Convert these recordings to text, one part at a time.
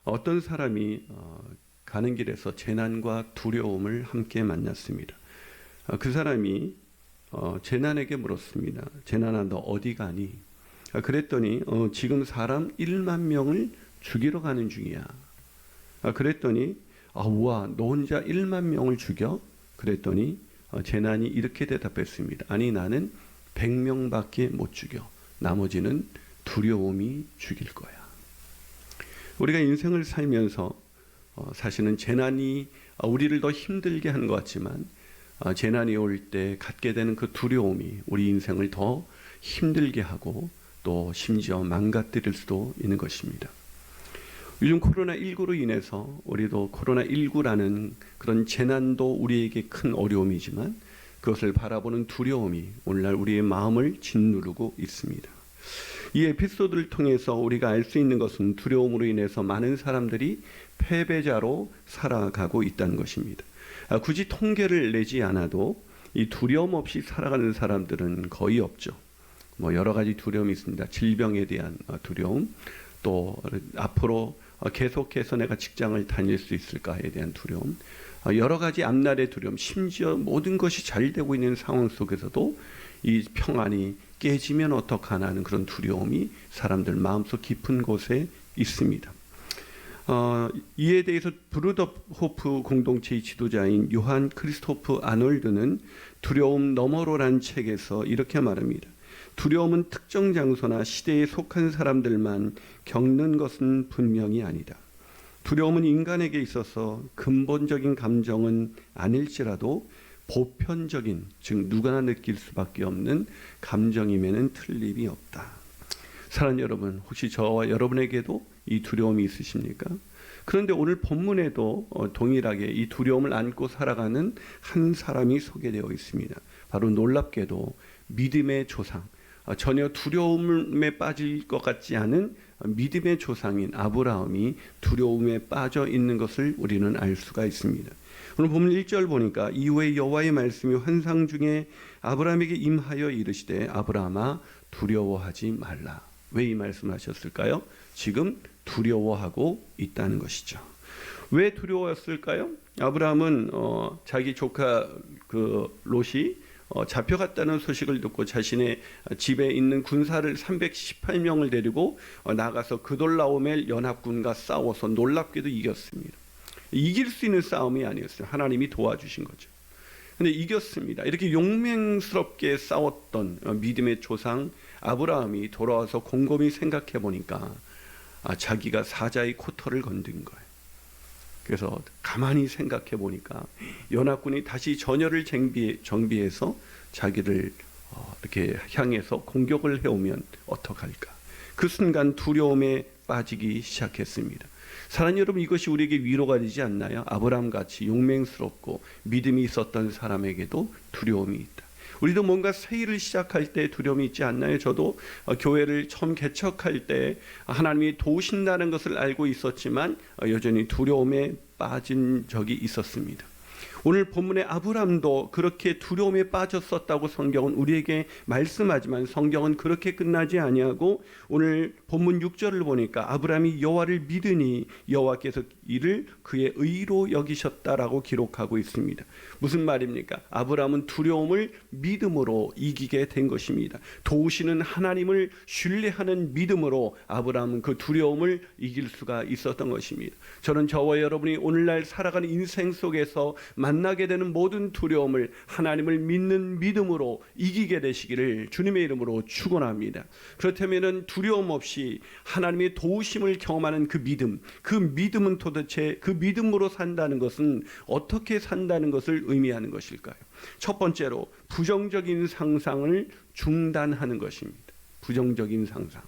어떤 사람이 가는 길에서 재난과 두려움을 함께 만났습니다. 그 사람이 재난에게 물었습니다. 재난아, 너 어디 가니? 그랬더니 지금 사람 1만 명을 죽이러 가는 중이야. 그랬더니 우와, 너 혼자 1만 명을 죽여? 그랬더니 재난이 이렇게 대답했습니다. 아니, 나는 100명밖에 못 죽여. 나머지는 두려움이 죽일 거야. 우리가 인생을 살면서 사실은 재난이 우리를 더 힘들게 하는 것 같지만 재난이 올 때 갖게 되는 그 두려움이 우리 인생을 더 힘들게 하고 또 심지어 망가뜨릴 수도 있는 것입니다. 요즘 코로나19로 인해서 우리도 코로나19라는 그런 재난도 우리에게 큰 어려움이지만 그것을 바라보는 두려움이 오늘날 우리의 마음을 짓누르고 있습니다. 이 에피소드를 통해서 우리가 알 수 있는 것은 두려움으로 인해서 많은 사람들이 패배자로 살아가고 있다는 것입니다. 굳이 통계를 내지 않아도 이 두려움 없이 살아가는 사람들은 거의 없죠. 여러 가지 두려움이 있습니다. 질병에 대한 두려움, 또 앞으로 계속해서 내가 직장을 다닐 수 있을까에 대한 두려움, 여러 가지 앞날의 두려움, 심지어 모든 것이 잘 되고 있는 상황 속에서도 이 평안이 깨지면 어떡하나 하는 그런 두려움이 사람들 마음속 깊은 곳에 있습니다. 이에 대해서 브루더호프 공동체의 지도자인 요한 크리스토프 아놀드는 두려움 너머로란 책에서 이렇게 말합니다. 두려움은 특정 장소나 시대에 속한 사람들만 겪는 것은 분명히 아니다. 두려움은 인간에게 있어서 근본적인 감정은 아닐지라도 보편적인, 즉 누구나 느낄 수밖에 없는 감정임에는 틀림이 없다. 사랑하는 여러분, 혹시 저와 여러분에게도 이 두려움이 있으십니까? 그런데 오늘 본문에도 동일하게 이 두려움을 안고 살아가는 한 사람이 소개되어 있습니다. 바로 놀랍게도 믿음의 조상, 전혀 두려움에 빠질 것 같지 않은 믿음의 조상인 아브라함이 두려움에 빠져 있는 것을 우리는 알 수가 있습니다. 오늘 보면 1절 보니까 이후에 여호와의 말씀이 환상 중에 아브라함에게 임하여 이르시되 아브라함아 두려워하지 말라. 왜 이 말씀을 하셨을까요? 지금 두려워하고 있다는 것이죠. 왜 두려워했을까요? 아브라함은 자기 조카 롯이 잡혀갔다는 소식을 듣고 자신의 집에 있는 군사를 318명을 데리고 나가서 그돌라오멜 연합군과 싸워서 놀랍게도 이겼습니다. 이길 수 있는 싸움이 아니었어요. 하나님이 도와주신 거죠. 근데 이겼습니다. 이렇게 용맹스럽게 싸웠던 믿음의 조상 아브라함이 돌아와서 곰곰이 생각해 보니까 자기가 사자의 코털을 건든 거예요. 그래서 가만히 생각해 보니까 연합군이 다시 전열을 정비해서 자기를 이렇게 향해서 공격을 해오면 어떡할까? 그 순간 두려움에 빠지기 시작했습니다. 사랑하는 여러분, 이것이 우리에게 위로가 되지 않나요? 아브라함같이 용맹스럽고 믿음이 있었던 사람에게도 두려움이 있다. 우리도 뭔가 새 일을 시작할 때 두려움이 있지 않나요? 저도 교회를 처음 개척할 때 하나님이 도우신다는 것을 알고 있었지만 여전히 두려움에 빠진 적이 있었습니다. 오늘 본문의 아브라함도 그렇게 두려움에 빠졌었다고 성경은 우리에게 말씀하지만 성경은 그렇게 끝나지 아니하고 오늘 본문 6절을 보니까 아브라함이 여호와를 믿으니 여호와께서 이를 그의 의로 여기셨다라고 기록하고 있습니다. 무슨 말입니까? 아브라함은 두려움을 믿음으로 이기게 된 것입니다. 도우시는 하나님을 신뢰하는 믿음으로 아브라함은 그 두려움을 이길 수가 있었던 것입니다. 저는 저와 여러분이 오늘날 살아가는 인생 속에서 만나게 되는 모든 두려움을 하나님을 믿는 믿음으로 이기게 되시기를 주님의 이름으로 축원합니다. 그렇다면 두려움 없이 하나님의 도우심을 경험하는 그 믿음은 도대체 그 믿음으로 산다는 것은 어떻게 산다는 것을 의미하는 것일까요? 첫 번째로 부정적인 상상을 중단하는 것입니다. 부정적인 상상.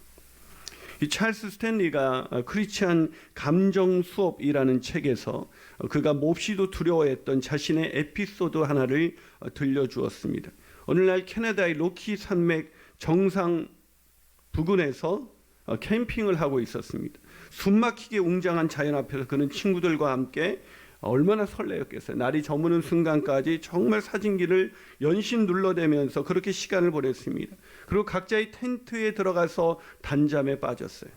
이 찰스 스탠리가 크리스찬 감정 수업이라는 책에서 그가 몹시도 두려워했던 자신의 에피소드 하나를 들려주었습니다. 오늘날 캐나다의 로키 산맥 정상 부근에서 캠핑을 하고 있었습니다. 숨막히게 웅장한 자연 앞에서 그는 친구들과 함께 얼마나 설레었겠어요. 날이 저무는 순간까지 정말 사진기를 연신 눌러대면서 그렇게 시간을 보냈습니다. 그리고 각자의 텐트에 들어가서 단잠에 빠졌어요.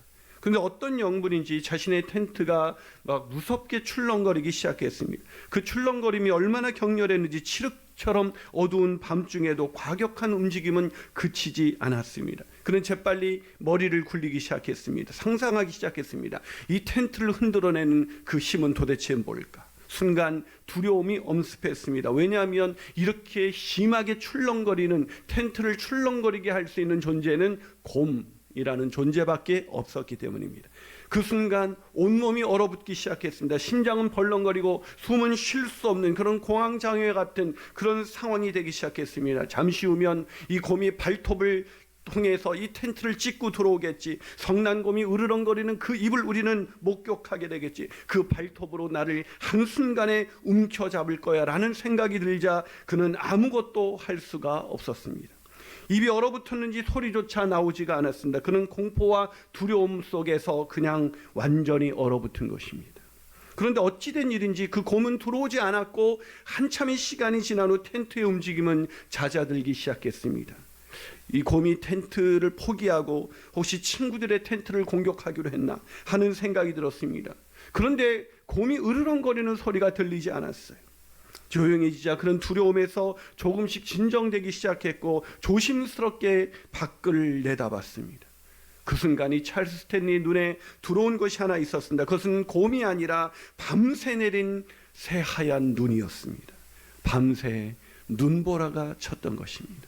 근데 어떤 영분인지 자신의 텐트가 막 무섭게 출렁거리기 시작했습니다. 그 출렁거림이 얼마나 격렬했는지 칠흑처럼 어두운 밤중에도 과격한 움직임은 그치지 않았습니다. 그는 재빨리 머리를 굴리기 시작했습니다. 상상하기 시작했습니다. 이 텐트를 흔들어내는 그 힘은 도대체 뭘까? 순간 두려움이 엄습했습니다. 왜냐하면 이렇게 심하게 출렁거리는, 텐트를 출렁거리게 할 수 있는 존재는 곰이라는 존재밖에 없었기 때문입니다. 그 순간 온몸이 얼어붙기 시작했습니다. 심장은 벌렁거리고 숨은 쉴 수 없는 그런 공황장애 같은 그런 상황이 되기 시작했습니다. 잠시 후면 이 곰이 발톱을 통해서 이 텐트를 찢고 들어오겠지. 성난곰이 으르렁거리는 그 입을 우리는 목격하게 되겠지. 그 발톱으로 나를 한순간에 움켜잡을 거야 라는 생각이 들자 그는 아무것도 할 수가 없었습니다. 입이 얼어붙었는지 소리조차 나오지가 않았습니다. 그는 공포와 두려움 속에서 그냥 완전히 얼어붙은 것입니다. 그런데 어찌된 일인지 그 곰은 들어오지 않았고 한참의 시간이 지난 후 텐트의 움직임은 잦아들기 시작했습니다. 이 곰이 텐트를 포기하고 혹시 친구들의 텐트를 공격하기로 했나 하는 생각이 들었습니다. 그런데 곰이 으르렁거리는 소리가 들리지 않았어요. 조용해지자 그런 두려움에서 조금씩 진정되기 시작했고 조심스럽게 밖을 내다봤습니다. 그 순간이 찰스 스탠리 눈에 들어온 것이 하나 있었습니다. 그것은 곰이 아니라 밤새 내린 새하얀 눈이었습니다. 밤새 눈보라가 쳤던 것입니다.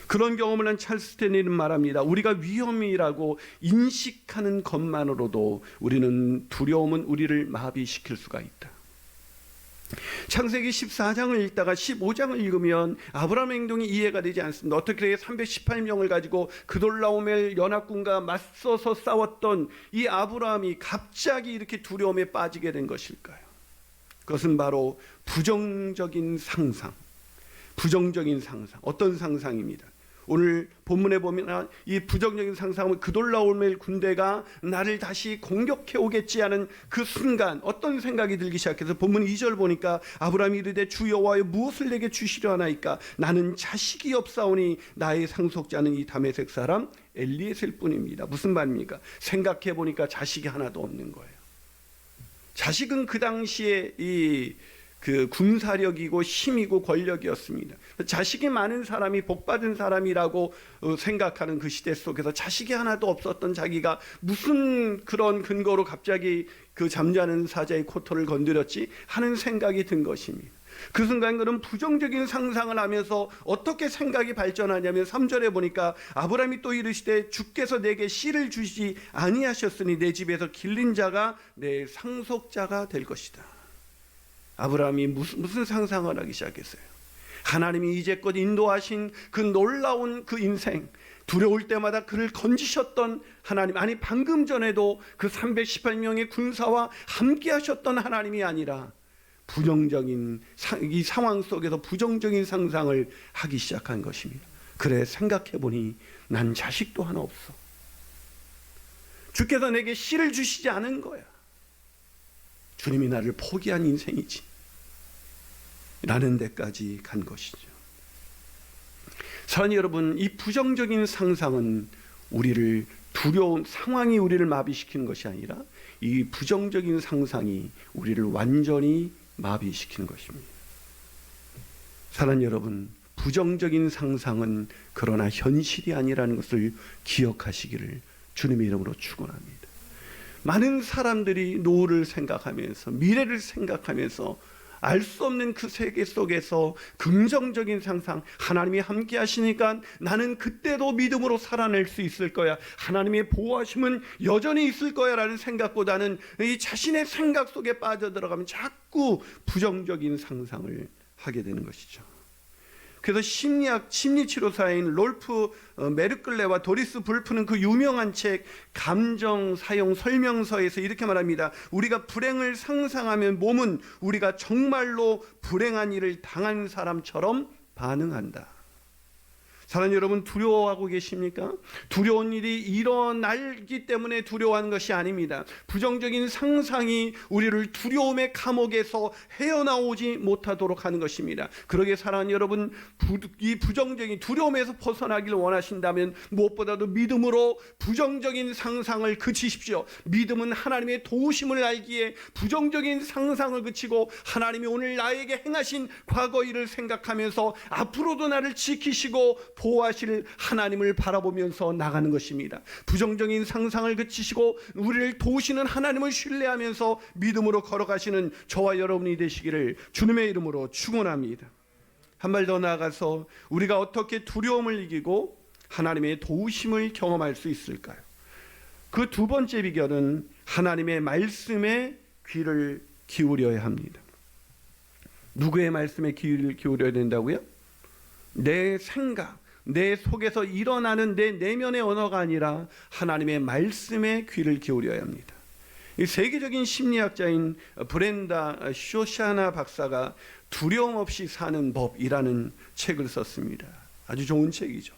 그런 경험을 한 찰스 스탠리는 말합니다. 우리가 위험이라고 인식하는 것만으로도 우리는 두려움은 우리를 마비시킬 수가 있다. 창세기 14장을 읽다가 15장을 읽으면 아브라함의 행동이 이해가 되지 않습니다. 어떻게 318명을 가지고 그돌라오멜 연합군과 맞서서 싸웠던 이 아브라함이 갑자기 이렇게 두려움에 빠지게 된 것일까요? 그것은 바로 부정적인 상상. 어떤 상상입니다. 오늘 본문에 보면 이 부정적인 상상은 그돌라오멜 군대가 나를 다시 공격해 오겠지 하는 그 순간 어떤 생각이 들기 시작해서 본문 2절 보니까 아브라함이 이르되 주 여호와여 무엇을 내게 주시려 하나이까? 나는 자식이 없사오니 나의 상속자는 이 다메섹 사람 엘리에셀 뿐입니다. 무슨 말입니까? 생각해 보니까 자식이 하나도 없는 거예요. 자식은 그 당시에 그 군사력이고 힘이고 권력이었습니다. 자식이 많은 사람이 복받은 사람이라고 생각하는 그 시대 속에서 자식이 하나도 없었던 자기가 무슨 그런 근거로 갑자기 그 잠자는 사자의 코털을 건드렸지 하는 생각이 든 것입니다. 그 순간 그는 부정적인 상상을 하면서 어떻게 생각이 발전하냐면 3절에 보니까 아브라함이 또 이르시되 주께서 내게 씨를 주시지 아니하셨으니 내 집에서 길린 자가 내 상속자가 될 것이다. 아브라함이 무슨 상상을 하기 시작했어요? 하나님이 이제껏 인도하신 그 놀라운 그 인생, 두려울 때마다 그를 건지셨던 하나님, 아니 방금 전에도 그 318명의 군사와 함께 하셨던 하나님이 아니라 부정적인 이 상황 속에서 부정적인 상상을 하기 시작한 것입니다. 그래 생각해보니 난 자식도 하나 없어. 주께서 내게 씨를 주시지 않은 거야. 주님이 나를 포기한 인생이지 라는 데까지 간 것이죠. 사랑하는 여러분, 이 부정적인 상상은 우리를 두려운 상황이 우리를 마비시키는 것이 아니라 이 부정적인 상상이 우리를 완전히 마비시키는 것입니다. 사랑하는 여러분, 부정적인 상상은 그러나 현실이 아니라는 것을 기억하시기를 주님의 이름으로 축원합니다. 많은 사람들이 노후를 생각하면서 미래를 생각하면서 알 수 없는 그 세계 속에서 긍정적인 상상, 하나님이 함께 하시니까 나는 그때도 믿음으로 살아낼 수 있을 거야, 하나님의 보호하심은 여전히 있을 거야 라는 생각보다는 이 자신의 생각 속에 빠져들어가면 자꾸 부정적인 상상을 하게 되는 것이죠. 그래서 심리치료사인 롤프 메르클레와 도리스 불프는 그 유명한 책 감정 사용 설명서에서 이렇게 말합니다. 우리가 불행을 상상하면 몸은 우리가 정말로 불행한 일을 당한 사람처럼 반응한다. 사랑하는 여러분, 두려워하고 계십니까? 두려운 일이 일어나기 때문에 두려워하는 것이 아닙니다. 부정적인 상상이 우리를 두려움의 감옥에서 헤어나오지 못하도록 하는 것입니다. 그러기에 사랑하는 여러분, 이 부정적인 두려움에서 벗어나기를 원하신다면 무엇보다도 믿음으로 부정적인 상상을 그치십시오. 믿음은 하나님의 도우심을 알기에 부정적인 상상을 그치고 하나님이 오늘 나에게 행하신 과거 일을 생각하면서 앞으로도 나를 지키시고 보호하실 하나님을 바라보면서 나가는 것입니다. 부정적인 상상을 그치시고 우리를 도우시는 하나님을 신뢰하면서 믿음으로 걸어가시는 저와 여러분이 되시기를 주님의 이름으로 축원합니다. 한 발 더 나아가서 우리가 어떻게 두려움을 이기고 하나님의 도우심을 경험할 수 있을까요? 그 두 번째 비결은 하나님의 말씀에 귀를 기울여야 합니다. 누구의 말씀에 귀를 기울여야 된다고요? 내 생각, 내 속에서 일어나는 내 내면의 언어가 아니라 하나님의 말씀에 귀를 기울여야 합니다. 이 세계적인 심리학자인 브렌다 쇼샤나 박사가 두려움 없이 사는 법이라는 책을 썼습니다. 아주 좋은 책이죠.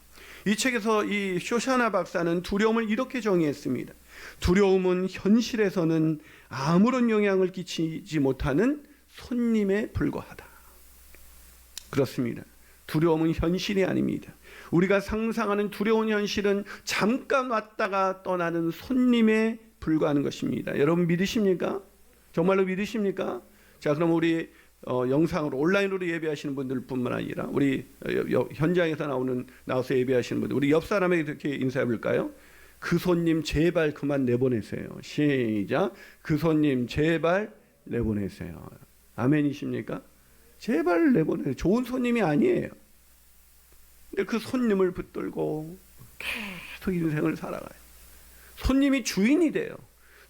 이 책에서 이 쇼샤나 박사는 두려움을 이렇게 정의했습니다. 두려움은 현실에서는 아무런 영향을 끼치지 못하는 손님에 불과하다. 그렇습니다. 두려움은 현실이 아닙니다. 우리가 상상하는 두려운 현실은 잠깐 왔다가 떠나는 손님에 불과하는 것입니다. 여러분 믿으십니까? 정말로 믿으십니까? 자, 그럼 우리 영상으로 온라인으로 예배하시는 분들뿐만 아니라 우리 현장에서 나와서 예배하시는 분들, 우리 옆 사람에게 이렇게 인사해 볼까요? 그 손님 제발 그만 내보내세요. 시작. 그 손님 제발 내보내세요. 아멘이십니까? 제발 내보내세요. 좋은 손님이 아니에요. 근데 그 손님을 붙들고 계속 인생을 살아가요. 손님이 주인이 돼요.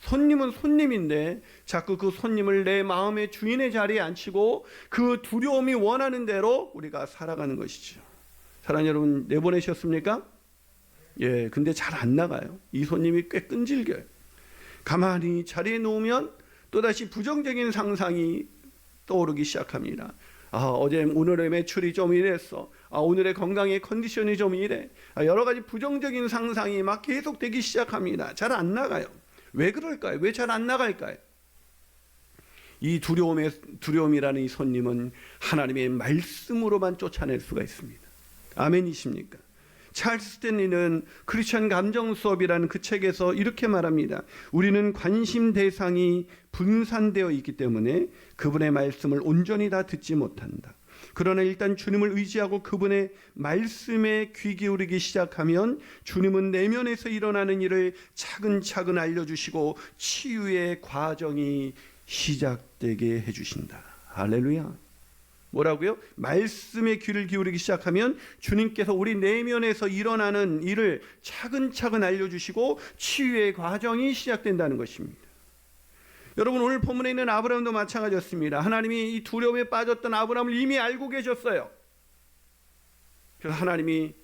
손님은 손님인데 자꾸 그 손님을 내 마음의 주인의 자리에 앉히고 그 두려움이 원하는 대로 우리가 살아가는 것이죠. 사랑하는 여러분, 내보내셨습니까? 예, 근데 잘 안 나가요. 이 손님이 꽤 끈질겨요. 가만히 자리에 놓으면 또다시 부정적인 상상이 떠오르기 시작합니다. 오늘의 매출이 좀 이랬어. 오늘의 건강의 컨디션이 좀 이래. 여러 가지 부정적인 상상이 막 계속 되기 시작합니다. 잘 안 나가요. 왜 그럴까요? 왜 잘 안 나갈까요? 이 두려움이라는 이 손님은 하나님의 말씀으로만 쫓아낼 수가 있습니다. 아멘이십니까? 찰스 스탠리는 크리스천 감정 수업이라는 그 책에서 이렇게 말합니다. 우리는 관심 대상이 분산되어 있기 때문에 그분의 말씀을 온전히 다 듣지 못한다. 그러나 일단 주님을 의지하고 그분의 말씀에 귀 기울이기 시작하면 주님은 내면에서 일어나는 일을 차근차근 알려주시고 치유의 과정이 시작되게 해주신다. 할렐루야. 뭐라고요? 말씀에 귀를 기울이기 시작하면 주님께서 우리 내면에서 일어나는 일을 차근차근 알려주시고 치유의 과정이 시작된다는 것입니다. 여러분, 오늘 본문에 있는 아브라함도 마찬가지였습니다. 하나님이 이 두려움에 빠졌던 아브라함을 이미 알고 계셨어요. 그래서 하나님이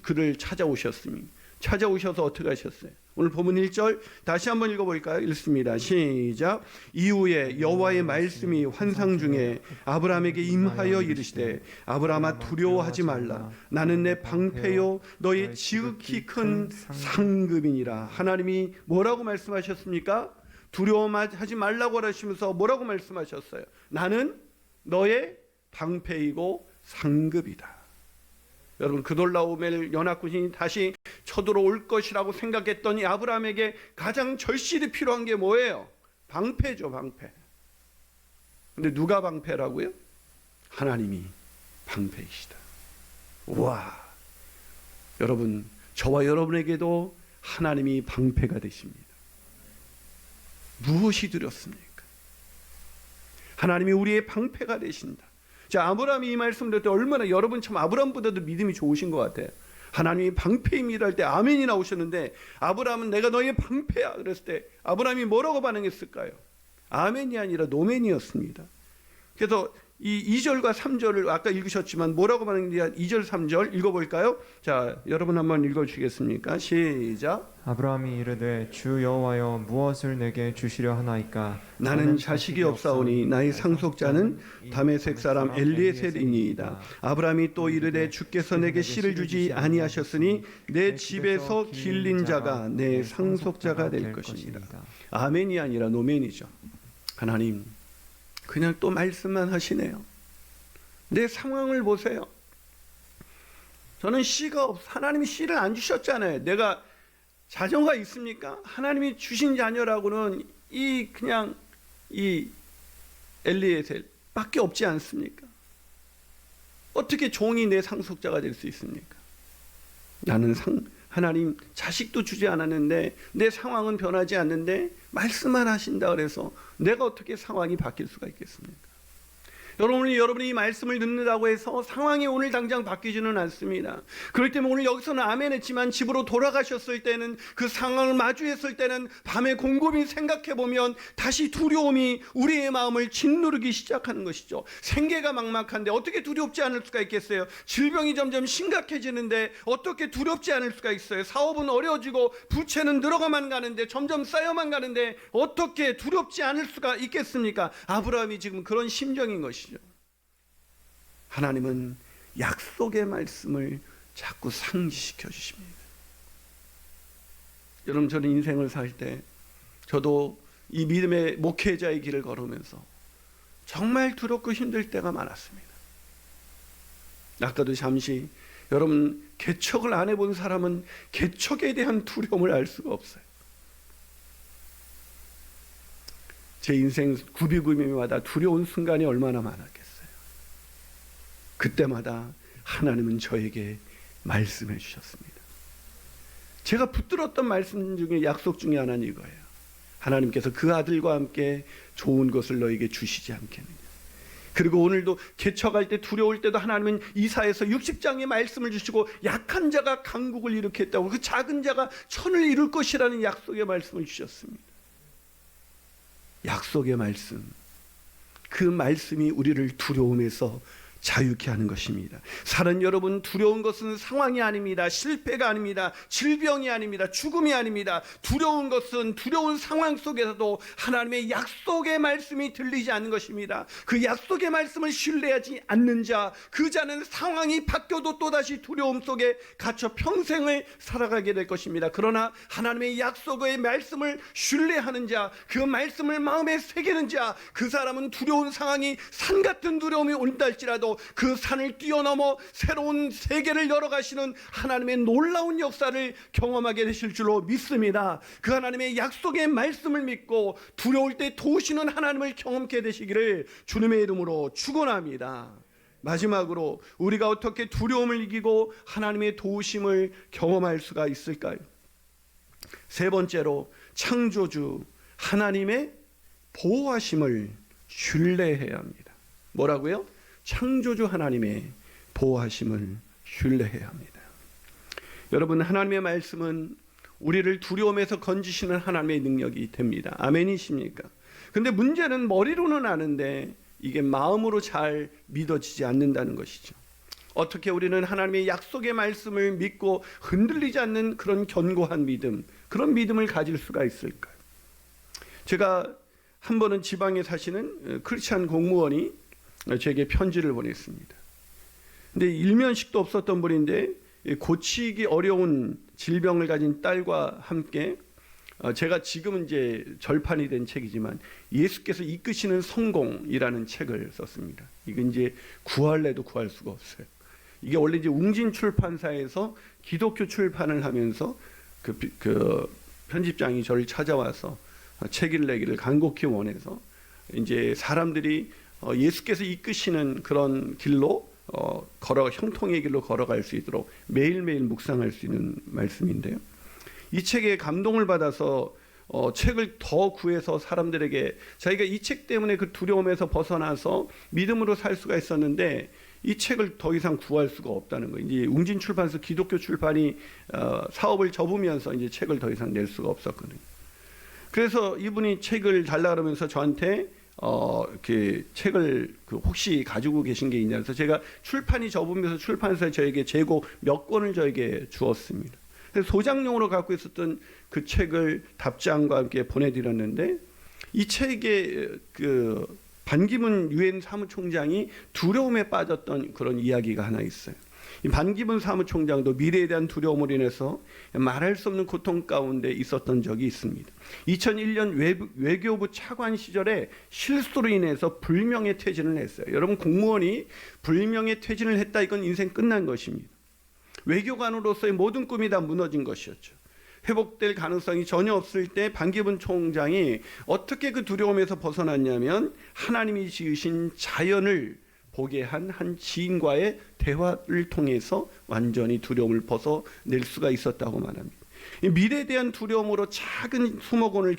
그를 찾아오셔서 어떻게 하셨어요? 오늘 본문 1절 다시 한번 읽어볼까요? 읽습니다. 시작. 이후에 여호와의 말씀이 환상 중에 아브라함에게 임하여 이르시되 아브라함아 두려워하지 말라. 나는 내 방패요 너의 지극히 큰 상급이니라. 하나님이 뭐라고 말씀하셨습니까? 두려워하지 말라고 하시면서 뭐라고 말씀하셨어요? 나는 너의 방패이고 상급이다. 여러분, 그돌라오멜 연합군이 다시 쳐들어올 것이라고 생각했던 이 아브라함에게 가장 절실히 필요한 게 뭐예요? 방패죠, 방패. 근데 누가 방패라고요? 하나님이 방패이시다. 와, 여러분, 저와 여러분에게도 하나님이 방패가 되십니다. 무엇이 두렵습니까? 하나님이 우리의 방패가 되신다. 자, 아브라함이 이 말씀 들을 때 얼마나 여러분 참 아브라함보다도 믿음이 좋으신 것 같아요. 하나님이 방패입니다 할 때 아멘이 나오셨는데 아브라함은 내가 너의 방패야 그랬을 때 아브라함이 뭐라고 반응했을까요? 아멘이 아니라 노멘이었습니다. 그래서 이 2절과 3절을 아까 읽으셨지만 뭐라고 말하는지 2절 3절 읽어볼까요? 자, 여러분 한번 읽어주시겠습니까? 시작. 아브라함이 이르되 주 여호와여 무엇을 내게 주시려 하나이까? 나는 자식이 없사오니 나의 상속자는 다메섹 사람 엘리에셀이니이다. 아브라함이 또 이르되 주께서 내게 씨를 주지 아니하셨으니 내 집에서 길린 자가 내 상속자가 될 것이니라. 아멘이 아니라 노멘이죠. 하나님 그냥 또 말씀만 하시네요. 내 상황을 보세요. 저는 씨가 하나님이 씨를 안 주셨잖아요. 내가 자녀가 있습니까? 하나님이 주신 자녀라고는 그냥 이 엘리에셀밖에 없지 않습니까? 어떻게 종이 내 상속자가 될 수 있습니까? 나는 하나님 자식도 주지 않았는데 내 상황은 변하지 않는데 말씀만 하신다 그래서 내가 어떻게 상황이 바뀔 수가 있겠습니까? 여러분이 이 말씀을 듣는다고 해서 상황이 오늘 당장 바뀌지는 않습니다. 그렇기 때문에 오늘 여기서는 아멘 했지만 집으로 돌아가셨을 때는 그 상황을 마주했을 때는 밤에 곰곰이 생각해 보면 다시 두려움이 우리의 마음을 짓누르기 시작하는 것이죠. 생계가 막막한데 어떻게 두렵지 않을 수가 있겠어요? 질병이 점점 심각해지는데 어떻게 두렵지 않을 수가 있어요? 사업은 어려워지고 부채는 늘어가만 가는데 점점 쌓여만 가는데 어떻게 두렵지 않을 수가 있겠습니까? 아브라함이 지금 그런 심정인 것이죠. 하나님은 약속의 말씀을 자꾸 상기시켜 주십니다. 여러분, 저는 인생을 살 때 저도 이 믿음의 목회자의 길을 걸으면서 정말 두렵고 힘들 때가 많았습니다. 아까도 잠시 여러분 개척을 안 해본 사람은 개척에 대한 두려움을 알 수가 없어요. 제 인생 구비구비마다 두려운 순간이 얼마나 많았겠어요. 그때마다 하나님은 저에게 말씀해 주셨습니다. 제가 붙들었던 말씀 중에 약속 중에 하나는 이거예요. 하나님께서 그 아들과 함께 좋은 것을 너에게 주시지 않겠느냐. 그리고 오늘도 개척할 때 두려울 때도 하나님은 이사야서 60장의 말씀을 주시고 약한 자가 강국을 일으켰다고 그 작은 자가 천을 이룰 것이라는 약속의 말씀을 주셨습니다. 약속의 말씀, 그 말씀이 우리를 두려움에서 자유케 하는 것입니다. 사는 여러분, 두려운 것은 상황이 아닙니다. 실패가 아닙니다. 질병이 아닙니다. 죽음이 아닙니다. 두려운 것은 두려운 상황 속에서도 하나님의 약속의 말씀이 들리지 않는 것입니다. 그 약속의 말씀을 신뢰하지 않는 자, 그 자는 상황이 바뀌어도 또다시 두려움 속에 갇혀 평생을 살아가게 될 것입니다. 그러나 하나님의 약속의 말씀을 신뢰하는 자, 그 말씀을 마음에 새기는 자, 그 사람은 두려운 상황이 산 같은 두려움이 온다 할지라도 그 산을 뛰어넘어 새로운 세계를 열어가시는 하나님의 놀라운 역사를 경험하게 되실 줄로 믿습니다. 그 하나님의 약속의 말씀을 믿고 두려울 때 도우시는 하나님을 경험케 되시기를 주님의 이름으로 축원합니다. 마지막으로 우리가 어떻게 두려움을 이기고 하나님의 도우심을 경험할 수가 있을까요? 세 번째로 창조주 하나님의 보호하심을 신뢰해야 합니다. 뭐라고요? 창조주 하나님의 보호하심을 신뢰해야 합니다. 여러분, 하나님의 말씀은 우리를 두려움에서 건지시는 하나님의 능력이 됩니다. 아멘이십니까? 근데 문제는 머리로는 아는데 이게 마음으로 잘 믿어지지 않는다는 것이죠. 어떻게 우리는 하나님의 약속의 말씀을 믿고 흔들리지 않는 그런 견고한 믿음, 그런 믿음을 가질 수가 있을까요? 제가 한 번은 지방에 사시는 크리스찬 공무원이 제게 편지를 보냈습니다. 근데 일면식도 없었던 분인데 고치기 어려운 질병을 가진 딸과 함께 제가 지금은 이제 절판이 된 책이지만 예수께서 이끄시는 성공이라는 책을 썼습니다. 이건 이제 구할래도 구할 수가 없어요. 이게 원래 이제 웅진 출판사에서 기독교 출판을 하면서 그 편집장이 저를 찾아와서 책을 내기를 간곡히 원해서 이제 사람들이 예수께서 이끄시는 그런 길로 형통의 길로 걸어갈 수 있도록 매일매일 묵상할 수 있는 말씀인데요. 이 책에 감동을 받아서 책을 더 구해서 사람들에게 자기가 이 책 때문에 그 두려움에서 벗어나서 믿음으로 살 수가 있었는데 이 책을 더 이상 구할 수가 없다는 거예요. 이제 웅진 출판사 기독교 출판이 사업을 접으면서 이제 책을 더 이상 낼 수가 없었거든요. 그래서 이분이 책을 달라 그러면서 저한테 이렇게 책을 혹시 가지고 계신 게 있냐 해서 제가 출판이 접으면서 출판사에 저에게 재고 몇 권을 저에게 주었습니다. 그래서 소장용으로 갖고 있었던 그 책을 답장과 함께 보내드렸는데 이 책에 반기문 유엔 사무총장이 두려움에 빠졌던 그런 이야기가 하나 있어요. 이 반기문 사무총장도 미래에 대한 두려움으로 인해서 말할 수 없는 고통 가운데 있었던 적이 있습니다. 2001년 외교부 차관 시절에 실수로 인해서 불명예 퇴진을 했어요. 여러분, 공무원이 불명예 퇴진을 했다, 이건 인생 끝난 것입니다. 외교관으로서의 모든 꿈이 다 무너진 것이었죠. 회복될 가능성이 전혀 없을 때 반기문 총장이 어떻게 그 두려움에서 벗어났냐면 하나님이 지으신 자연을 보게 한 지인과의 대화를 통해서 완전히 두려움을 벗어낼 수가 있었다고 말합니다. 이 미래에 대한 두려움으로 작은 수목원을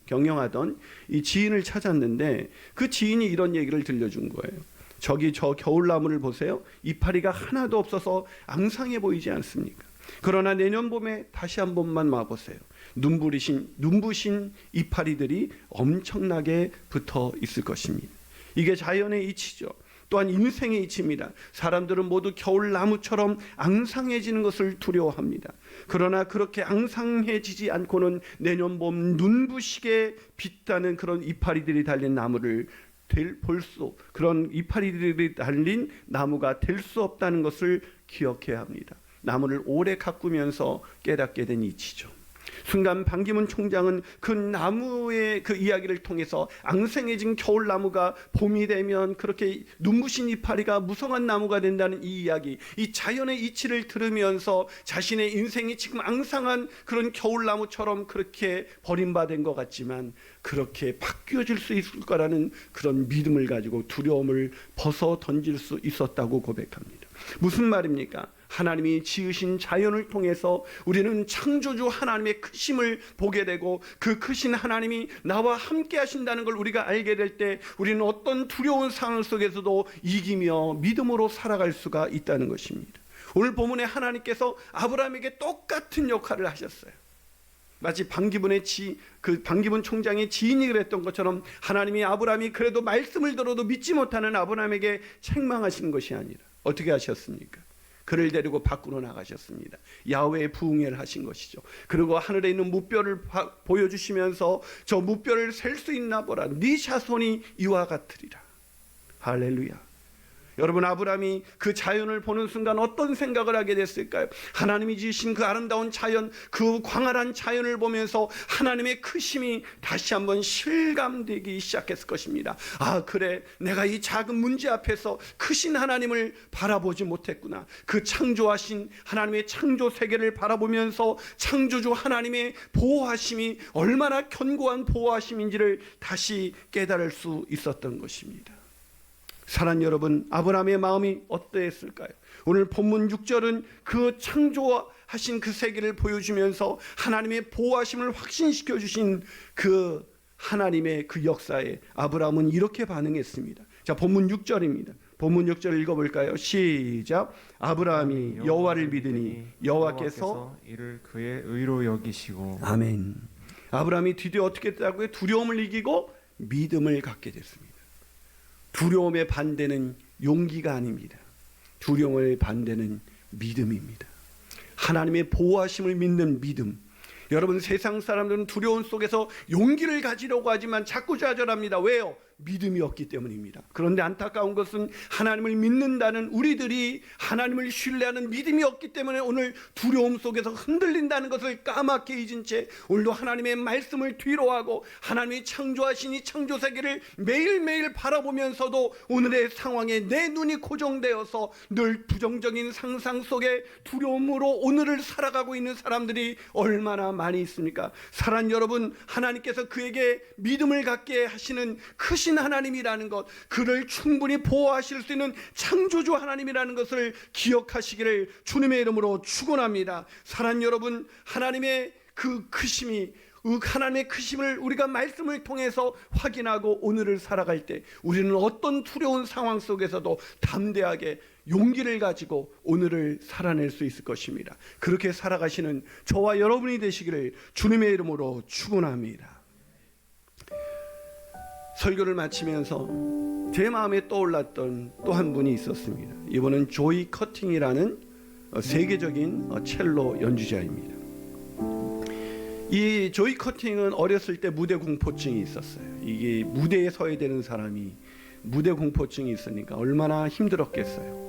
경영하던 이 지인을 찾았는데 그 지인이 이런 얘기를 들려준 거예요. 저기 저 겨울나무를 보세요. 이파리가 하나도 없어서 앙상해 보이지 않습니까? 그러나 내년 봄에 다시 한 번만 와보세요. 눈부신 이파리들이 엄청나게 붙어 있을 것입니다. 이게 자연의 이치죠. 또한 인생의 이치입니다. 사람들은 모두 겨울나무처럼 앙상해지는 것을 두려워합니다. 그러나 그렇게 앙상해지지 않고는 내년 봄 눈부시게 빛나는 그런 이파리들이 달린 나무를 그런 이파리들이 달린 나무가 될 수 없다는 것을 기억해야 합니다. 나무를 오래 가꾸면서 깨닫게 된 이치죠. 순간 반기문 총장은 그 나무의 그 이야기를 통해서 앙상해진 겨울나무가 봄이 되면 그렇게 눈부신 이파리가 무성한 나무가 된다는 이 이야기, 이 자연의 이치를 들으면서 자신의 인생이 지금 앙상한 그런 겨울나무처럼 그렇게 버림받은 것 같지만 그렇게 바뀌어질 수 있을 거라는 그런 믿음을 가지고 두려움을 벗어 던질 수 있었다고 고백합니다. 무슨 말입니까? 하나님이 지으신 자연을 통해서 우리는 창조주 하나님의 크심을 보게 되고 그 크신 하나님이 나와 함께 하신다는 걸 우리가 알게 될 때 우리는 어떤 두려운 상황 속에서도 이기며 믿음으로 살아갈 수가 있다는 것입니다. 오늘 본문에 하나님께서 아브라함에게 똑같은 역할을 하셨어요. 마치 반기문 총장의 지인이 그랬던 것처럼 하나님이 아브라함이 그래도 말씀을 들어도 믿지 못하는 아브라함에게 책망하신 것이 아니라 어떻게 하셨습니까? 그를 데리고 밖으로 나가셨습니다. 야훼의 부흥회를 하신 것이죠. 그리고 하늘에 있는 무뼈를 보여주시면서 저 무뼈를 셀 수 있나 보라. 네 자손이 이와 같으리라. 할렐루야. 여러분, 아브라함이 그 자연을 보는 순간 어떤 생각을 하게 됐을까요? 하나님이 지으신 그 아름다운 자연, 그 광활한 자연을 보면서 하나님의 크심이 다시 한번 실감되기 시작했을 것입니다. 아, 그래, 내가 이 작은 문제 앞에서 크신 하나님을 바라보지 못했구나. 그 창조하신 하나님의 창조 세계를 바라보면서 창조주 하나님의 보호하심이 얼마나 견고한 보호하심인지를 다시 깨달을 수 있었던 것입니다. 사랑하는 여러분, 아브라함의 마음이 어떠했을까요? 오늘 본문 6절은 그 창조하신 그 세계를 보여주면서 하나님의 보호하심을 확신시켜 주신 그 하나님의 그 역사에 아브라함은 이렇게 반응했습니다. 자, 본문 6절입니다. 본문 6절 읽어볼까요? 시작. 아브라함이 여호와를 믿으니 여호와께서 이를 그의 의로 여기시고. 아멘. 아브라함이 드디어 어떻게 했다고요? 두려움을 이기고 믿음을 갖게 됐습니다. 두려움의 반대는 용기가 아닙니다. 두려움의 반대는 믿음입니다. 하나님의 보호하심을 믿는 믿음. 여러분, 세상 사람들은 두려움 속에서 용기를 가지려고 하지만 자꾸 좌절합니다. 왜요? 믿음이 없기 때문입니다. 그런데 안타까운 것은 하나님을 믿는다는 우리들이 하나님을 신뢰하는 믿음이 없기 때문에 오늘 두려움 속에서 흔들린다는 것을 까맣게 잊은 채 오늘도 하나님의 말씀을 뒤로하고 하나님이 창조하신 이 창조세계를 매일매일 바라보면서도 오늘의 상황에 내 눈이 고정되어서 늘 부정적인 상상 속에 두려움으로 오늘을 살아가고 있는 사람들이 얼마나 많이 있습니까? 사랑하는 여러분, 하나님께서 그에게 믿음을 갖게 하시는 크신 하나님이라는 것, 그를 충분히 보호하실 수 있는 창조주 하나님이라는 것을 기억하시기를 주님의 이름으로 축원합니다. 사랑하는 여러분, 하나님의 그 크심이, 하나님의 크심을 우리가 말씀을 통해서 확인하고 오늘을 살아갈 때 우리는 어떤 두려운 상황 속에서도 담대하게 용기를 가지고 오늘을 살아낼 수 있을 것입니다. 그렇게 살아가시는 저와 여러분이 되시기를 주님의 이름으로 축원합니다. 설교를 마치면서 제 마음에 떠올랐던 또 한 분이 있었습니다. 이분은 조이 커팅이라는 세계적인 첼로 연주자입니다. 이 조이 커팅은 어렸을 때 무대 공포증이 있었어요. 이게 무대에 서야 되는 사람이 무대 공포증이 있으니까 얼마나 힘들었겠어요.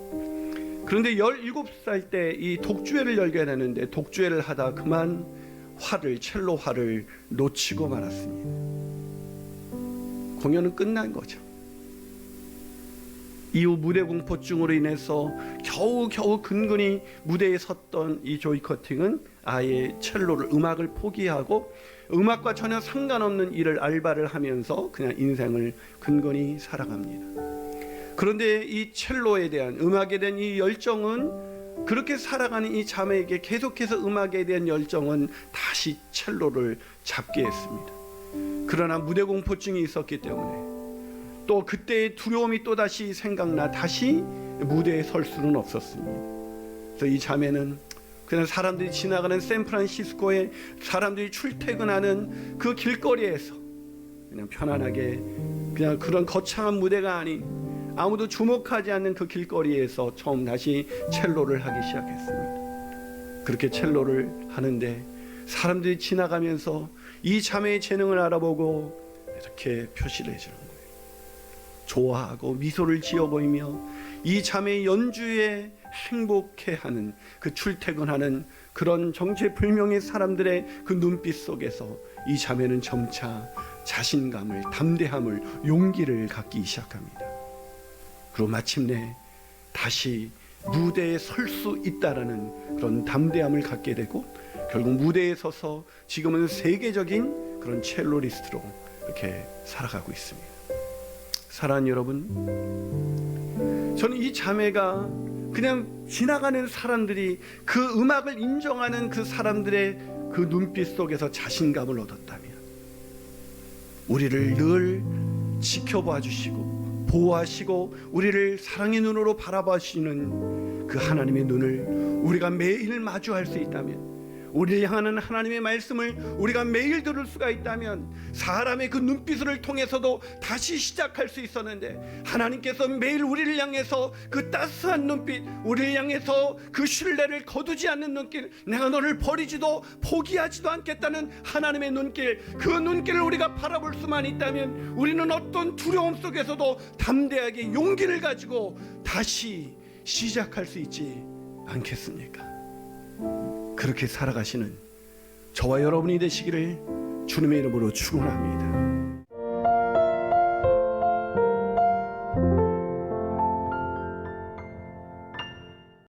그런데 17살 때 이 독주회를 열게 되는데 독주회를 하다 그만 첼로 활을 놓치고 말았습니다. 공연은 끝난 거죠. 이후 무대 공포증으로 인해서 겨우 근근히 무대에 섰던 이 조이 커팅은 아예 음악을 포기하고 음악과 전혀 상관없는 일을 알바를 하면서 그냥 인생을 근근히 살아갑니다. 그런데 이 첼로에 대한 음악에 대한 이 열정은 그렇게 살아가는 이 자매에게 계속해서 음악에 대한 열정은 다시 첼로를 잡게 했습니다. 그러나 무대 공포증이 있었기 때문에 또 그때의 두려움이 또다시 생각나 다시 무대에 설 수는 없었습니다. 그래서 이 자매는 그냥 사람들이 지나가는 샌프란시스코에 사람들이 출퇴근하는 그 길거리에서 그냥 편안하게 그냥 그런 거창한 무대가 아닌 아무도 주목하지 않는 그 길거리에서 처음 다시 첼로를 하기 시작했습니다. 그렇게 첼로를 하는데 사람들이 지나가면서 이 자매의 재능을 알아보고 이렇게 표시를 해주는 거예요. 좋아하고 미소를 지어 보이며 이 자매의 연주에 행복해하는 그 출퇴근하는 그런 정체불명의 사람들의 그 눈빛 속에서 이 자매는 점차 자신감을, 담대함을, 용기를 갖기 시작합니다. 그리고 마침내 다시 무대에 설 수 있다라는 그런 담대함을 갖게 되고 결국 무대에 서서 지금은 세계적인 그런 첼로리스트로 이렇게 살아가고 있습니다. 사랑하는 여러분, 저는 이 자매가 그냥 지나가는 사람들이 그 음악을 인정하는 그 사람들의 그 눈빛 속에서 자신감을 얻었다면 우리를 늘 지켜봐 주시고 보호하시고 우리를 사랑의 눈으로 바라보시는 그 하나님의 눈을 우리가 매일 마주할 수 있다면, 우리를 향하는 하나님의 말씀을 우리가 매일 들을 수가 있다면 사람의 그 눈빛을 통해서도 다시 시작할 수 있었는데 하나님께서 매일 우리를 향해서 그 따스한 눈빛, 우리를 향해서 그 신뢰를 거두지 않는 눈길, 내가 너를 버리지도 포기하지도 않겠다는 하나님의 눈길, 그 눈길을 우리가 바라볼 수만 있다면 우리는 어떤 두려움 속에서도 담대하게 용기를 가지고 다시 시작할 수 있지 않겠습니까? 그렇게 살아가시는 저와 여러분이 되시기를 주님의 이름으로 축원합니다.